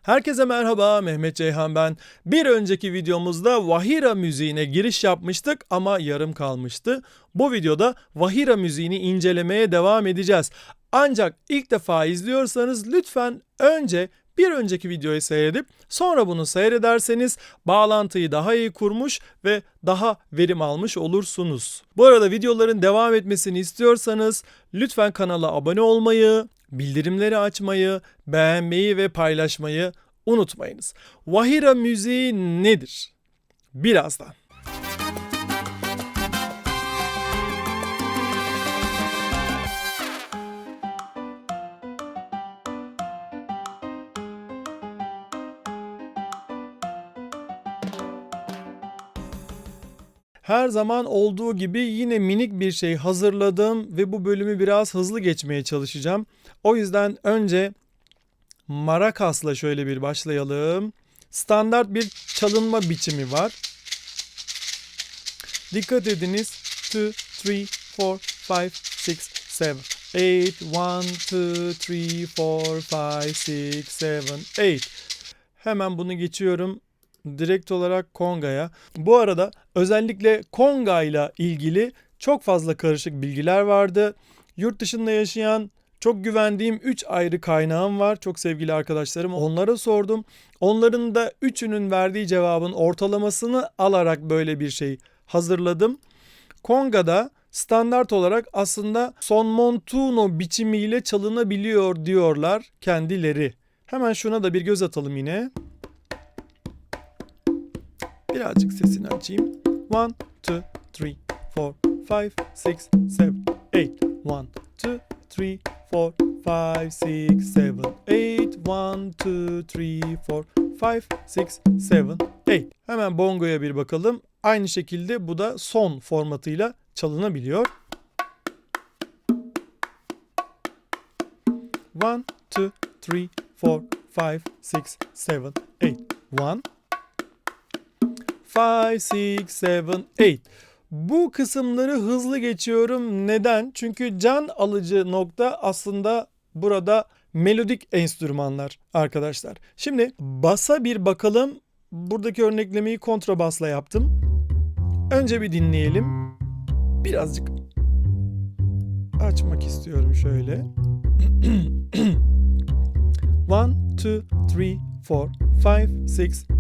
Herkese merhaba, Mehmet Ceyhan ben. Bir önceki videomuzda Vahira müziğine giriş yapmıştık ama yarım kalmıştı. Bu videoda Vahira müziğini incelemeye devam edeceğiz. Ancak ilk defa izliyorsanız lütfen önce bir önceki videoyu seyredip sonra bunu seyrederseniz bağlantıyı daha iyi kurmuş ve daha verim almış olursunuz. Bu arada videoların devam etmesini istiyorsanız lütfen kanala abone olmayı, bildirimleri açmayı, beğenmeyi ve paylaşmayı unutmayınız. Vahira müziği nedir? Birazdan. Her zaman olduğu gibi yine minik bir şey hazırladım ve bu bölümü biraz hızlı geçmeye çalışacağım. O yüzden önce marakasla şöyle bir başlayalım. Standart bir çalınma biçimi var. Dikkat ediniz. 2, 3, 4, 5, 6, 7, 8. 1, 2, 3, 4, 5, 6, 7, 8. Hemen bunu geçiyorum. Direkt olarak kongaya. Bu arada özellikle konga ile ilgili çok fazla karışık bilgiler vardı. Yurt dışında yaşayan çok güvendiğim 3 ayrı kaynağım var. Çok sevgili arkadaşlarım. Onlara sordum. Onların da üçünün verdiği cevabın ortalamasını alarak böyle bir şey hazırladım. Konga'da standart olarak aslında son montuno biçimiyle çalınabiliyor diyorlar kendileri. Hemen şuna da bir göz atalım yine. Birazcık sesini açayım. 1, 2, 3, 4, 5, 6, 7, 8. 1, 2, 3, 4, 5, 6, 7, 8. 1, 2, 3, 4, 5, 6, 7, 8. Hemen bongoya bir bakalım. Aynı şekilde bu da son formatıyla çalınabiliyor. 1, 2, 3, 4, 5, 6, 7, 8. 1, 5, 6, 7, 8. Bu kısımları hızlı geçiyorum. Neden? Çünkü can alıcı nokta aslında burada melodik enstrümanlar arkadaşlar. Şimdi basa bir bakalım. Buradaki örneklemeyi kontrabasla yaptım. Önce bir dinleyelim. Birazcık açmak istiyorum şöyle. 1, 2, 3, 4, 5, 6, 7, 8. 1,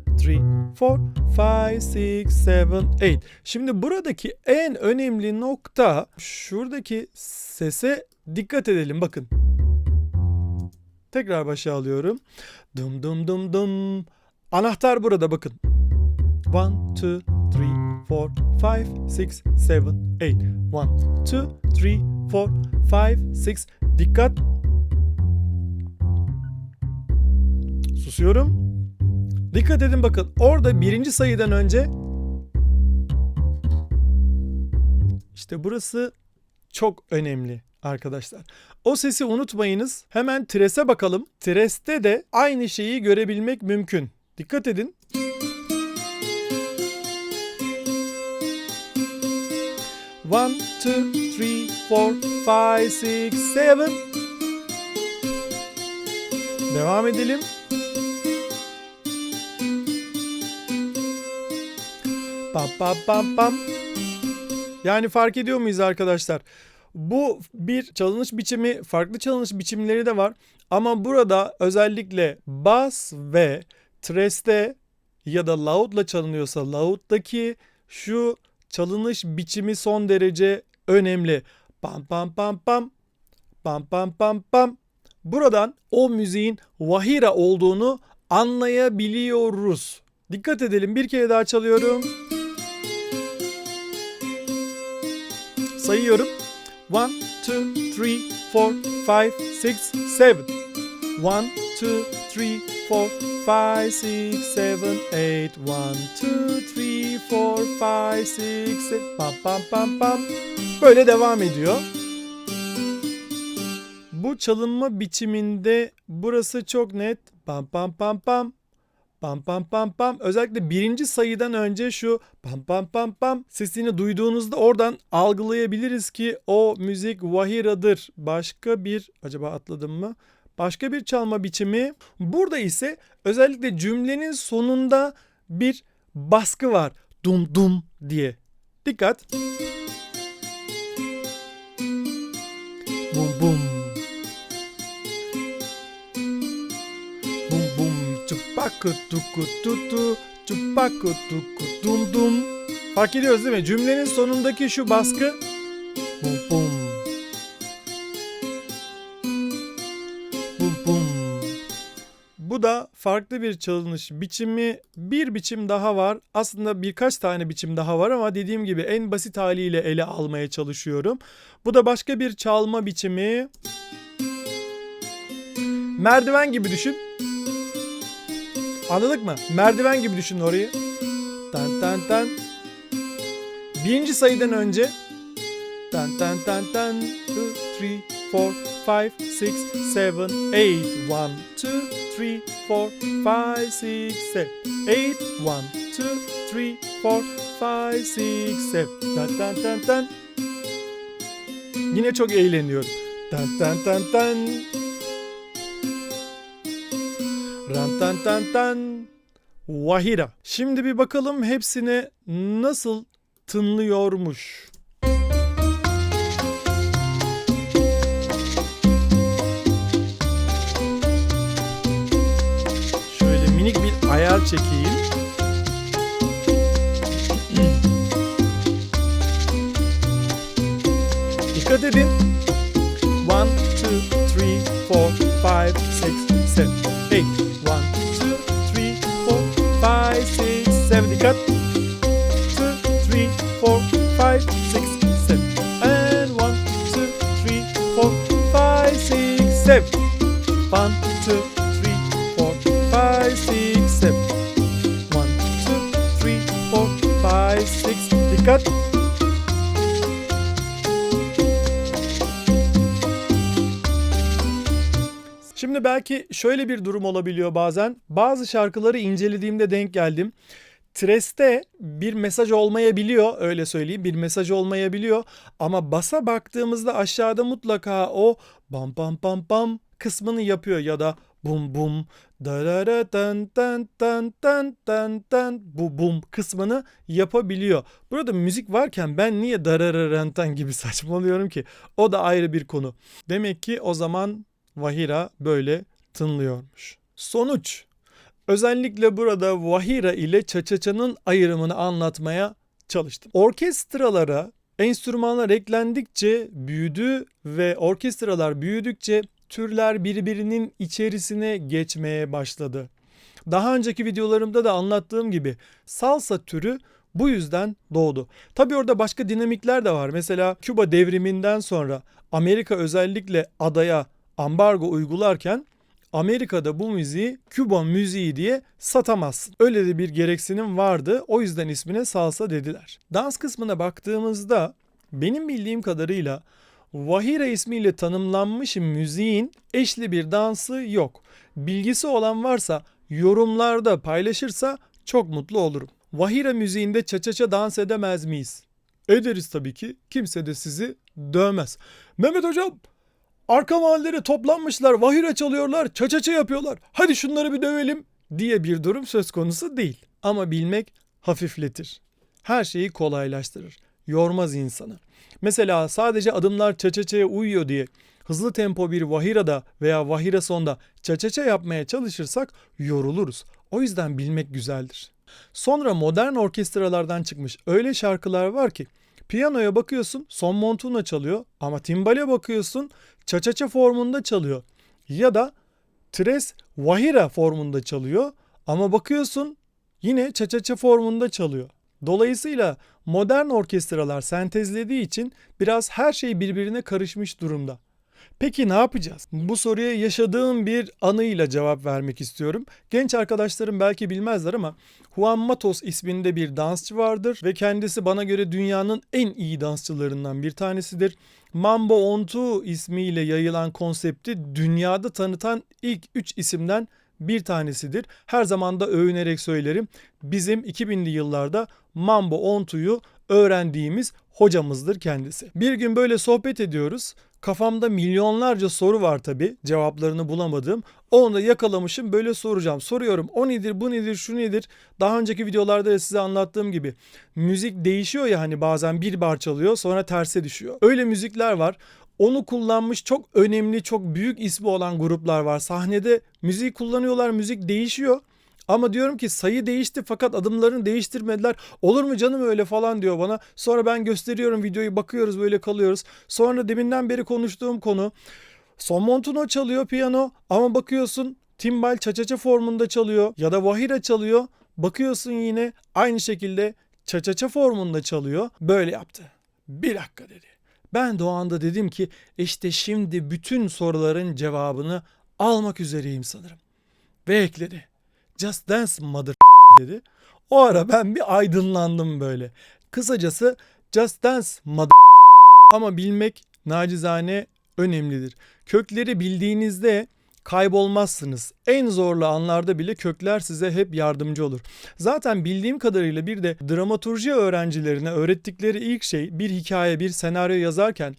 2, 3, 4, 5, 6, 7, 8. Şimdi buradaki en önemli nokta şuradaki sese dikkat edelim. Bakın. Tekrar başa alıyorum. Dum dum dum dum. Anahtar burada bakın. 1, 2, 3, 4, 5, 6, 7, 8. 1, 2, 3, 4, 5, 6. Dikkat. Susuyorum. Dikkat edin bakın. Orada birinci sayıdan önce işte burası çok önemli arkadaşlar. O sesi unutmayınız. Hemen tres'e bakalım. Tres'te de aynı şeyi görebilmek mümkün. Dikkat edin. One, two, three, four, five, six, seven. Devam edelim. Pam pam pam pam. Yani fark ediyor muyuz arkadaşlar? Bu bir çalınış biçimi, farklı çalınış biçimleri de var. Ama burada özellikle bas ve tres'te ya da laudla çalınıyorsa laud'daki şu çalınış biçimi son derece önemli. Pam pam pam pam. Pam pam pam pam. Buradan o müziğin vahira olduğunu anlayabiliyoruz. Dikkat edelim. Bir kere daha çalıyorum. Sayıyorum. 1, 2, 3, 4, 5, 6, 7. 1, 2, 3, 4, 5, 6, 7, 8. 1, 2, 3, 4, 5, 6, 7. Pam pam pam pam. Böyle devam ediyor. Bu çalınma biçiminde burası çok net. Pam pam pam pam. Pam pam pam pam. Özellikle birinci sayıdan önce şu pam pam pam pam sesini duyduğunuzda oradan algılayabiliriz ki o müzik vahiradır. Başka bir, acaba atladım mı? Başka bir çalma biçimi. Burada ise özellikle cümlenin sonunda bir baskı var. Dum dum diye. Dikkat. Bum bum. Bum bum. Çupaku tuku tutu. Çupaku tuku dum dum. Fark ediyoruz değil mi? Cümlenin sonundaki şu baskı. Bum bum. Bum bum. Bu da farklı bir çalınış biçimi. Bir biçim daha var. Aslında birkaç tane biçim daha var ama dediğim gibi en basit haliyle ele almaya çalışıyorum. Bu da başka bir çalma biçimi. Merdiven gibi düşün. Anladık mı? Merdiven gibi düşün orayı. Tan tan tan. Birinci sayıdan önce tan tan tan tan 2, 3, 4, 5, 6, 7, 8 1, 2, 3, 4, 5, 6, 7 8 1, 2, 3, 4, 5, 6, 7 tan tan tan tan. Yine çok eğleniyorum. Tan tan tan tan. Ran tan tan tan. Vahira. Şimdi bir bakalım hepsine nasıl tınlıyormuş. Şöyle minik bir ayar çekeyim. Dikkat edin. 1, 2, 3, 4, 5, 6, 7, 8. 1, 2, 3, 4, 5, 6, 7. Dikkat. 2, 3, 4, 5, 6, 7. And 1, 2, 3, 4, 5, 6, 7. 1, 2, 3, 4, 5, 6, 7. 1, 2, 3, 4, 5, 6. Dikkat. Şimdi belki şöyle bir durum olabiliyor bazen. Bazı şarkıları incelediğimde denk geldim. Treste bir mesaj olmayabiliyor, öyle söyleyeyim. Bir mesaj olmayabiliyor ama basa baktığımızda aşağıda mutlaka o bam bam bam bam kısmını yapıyor ya da bum bum darara tan tan tan tan tan tan bu bum kısmını yapabiliyor. Burada müzik varken ben niye darararantan gibi saçmalıyorum ki? O da ayrı bir konu. Demek ki o zaman Vahira böyle tınlıyormuş. Sonuç. Özellikle burada Vahira ile Cha-Cha-Cha'nın ayrımını anlatmaya çalıştım. Orkestralara enstrümanlar eklendikçe büyüdü ve orkestralar büyüdükçe türler birbirinin içerisine geçmeye başladı. Daha önceki videolarımda da anlattığım gibi salsa türü bu yüzden doğdu. Tabii orada başka dinamikler de var. Mesela Küba devriminden sonra Amerika özellikle adaya ambargo uygularken Amerika'da bu müziği Küba müziği diye satamazsın. Öyle de bir gereksinim vardı. O yüzden ismine salsa dediler. Dans kısmına baktığımızda benim bildiğim kadarıyla Vahira ismiyle tanımlanmış müziğin eşli bir dansı yok. Bilgisi olan varsa yorumlarda paylaşırsa çok mutlu olurum. Vahira müziğinde Cha-Cha-Cha dans edemez miyiz? Ederiz tabii ki. Kimse de sizi dövmez. Mehmet hocam, arka mahallelere toplanmışlar, Vahira çalıyorlar, Cha-Cha-Cha yapıyorlar. Hadi şunları bir dövelim diye bir durum söz konusu değil. Ama bilmek hafifletir. Her şeyi kolaylaştırır. Yormaz insanı. Mesela sadece adımlar Cha-Cha-Cha'ya uyuyor diye hızlı tempo bir Vahira'da veya Vahira sonda Cha-Cha-Cha yapmaya çalışırsak yoruluruz. O yüzden bilmek güzeldir. Sonra modern orkestralardan çıkmış öyle şarkılar var ki piyanoya bakıyorsun son montuna çalıyor ama timbale bakıyorsun Cha-Cha-Cha formunda çalıyor. Ya da tres Vahira formunda çalıyor ama bakıyorsun yine Cha-Cha-Cha formunda çalıyor. Dolayısıyla modern orkestralar sentezlediği için biraz her şey birbirine karışmış durumda. Peki ne yapacağız? Bu soruya yaşadığım bir anıyla cevap vermek istiyorum. Genç arkadaşlarım belki bilmezler ama Juan Matos isminde bir dansçı vardır ve kendisi bana göre dünyanın en iyi dansçılarından bir tanesidir. Mambo On Two ismiyle yayılan konsepti dünyada tanıtan ilk 3 isimden bir tanesidir. Her zaman da övünerek söylerim. Bizim 2000'li yıllarda Mambo Onto'yu öğrendiğimiz hocamızdır kendisi. Bir gün böyle sohbet ediyoruz. Kafamda milyonlarca soru var tabii, cevaplarını bulamadığım. Onu da yakalamışım, böyle soracağım. Soruyorum, o nedir, bu nedir, şu nedir? Daha önceki videolarda da size anlattığım gibi müzik değişiyor ya, hani bazen bir bar çalıyor sonra terse düşüyor. Öyle müzikler var. Onu kullanmış çok önemli, çok büyük ismi olan gruplar var. Sahnede müziği kullanıyorlar, müzik değişiyor. Ama diyorum ki sayı değişti fakat adımlarını değiştirmediler. Olur mu canım öyle falan diyor bana. Sonra ben gösteriyorum videoyu, bakıyoruz, böyle kalıyoruz. Sonra deminden beri konuştuğum konu, Son Montuno çalıyor piyano ama bakıyorsun timbal cha-cha-cha formunda çalıyor ya da vahira çalıyor. Bakıyorsun yine aynı şekilde cha-cha-cha formunda çalıyor. Böyle yaptı. Bir dakika dedi. Ben de o anda dedim ki işte şimdi bütün soruların cevabını almak üzereyim sanırım. Ve ekledi. Just Dance mother dedi. O ara ben bir aydınlandım böyle. Kısacası Just Dance mother, ama bilmek nacizane önemlidir. Kökleri bildiğinizde kaybolmazsınız. En zorlu anlarda bile kökler size hep yardımcı olur. Zaten bildiğim kadarıyla bir de dramaturji öğrencilerine öğrettikleri ilk şey, bir hikaye, bir senaryo yazarken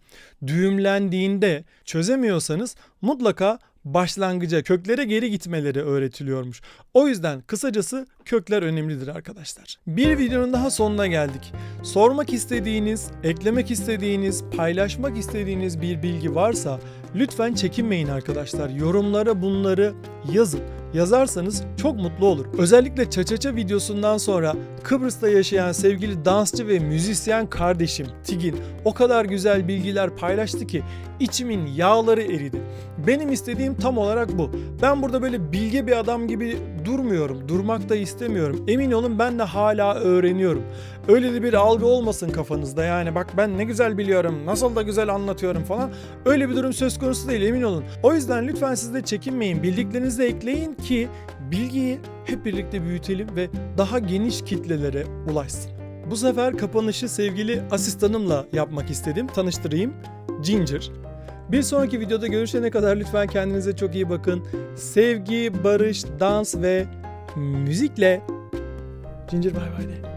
düğümlendiğinde çözemiyorsanız mutlaka başlangıca, köklere geri gitmeleri öğretiliyormuş. O yüzden kısacası kökler önemlidir arkadaşlar. Bir videonun daha sonuna geldik. Sormak istediğiniz, eklemek istediğiniz, paylaşmak istediğiniz bir bilgi varsa lütfen çekinmeyin arkadaşlar. Yorumlara bunları yazın. Yazarsanız çok mutlu olurum. Özellikle cha-cha-cha videosundan sonra Kıbrıs'ta yaşayan sevgili dansçı ve müzisyen kardeşim Tigin o kadar güzel bilgiler paylaştı ki içimin yağları eridi. Benim istediğim tam olarak bu. Ben burada böyle bilge bir adam gibi durmuyorum. Durmak da istemiyorum. Emin olun ben de hala öğreniyorum. Öyle de bir algı olmasın kafanızda, yani bak ben ne güzel biliyorum, nasıl da güzel anlatıyorum falan. Öyle bir durum söz konusu değil, emin olun. O yüzden lütfen siz de çekinmeyin. Bildiklerinizi ekleyin ki bilgiyi hep birlikte büyütelim ve daha geniş kitlelere ulaşsın. Bu sefer kapanışı sevgili asistanımla yapmak istedim. Tanıştırayım. Ginger. Bir sonraki videoda görüşene kadar lütfen kendinize çok iyi bakın. Sevgi, barış, dans ve müzikle. Ginger bay bay de.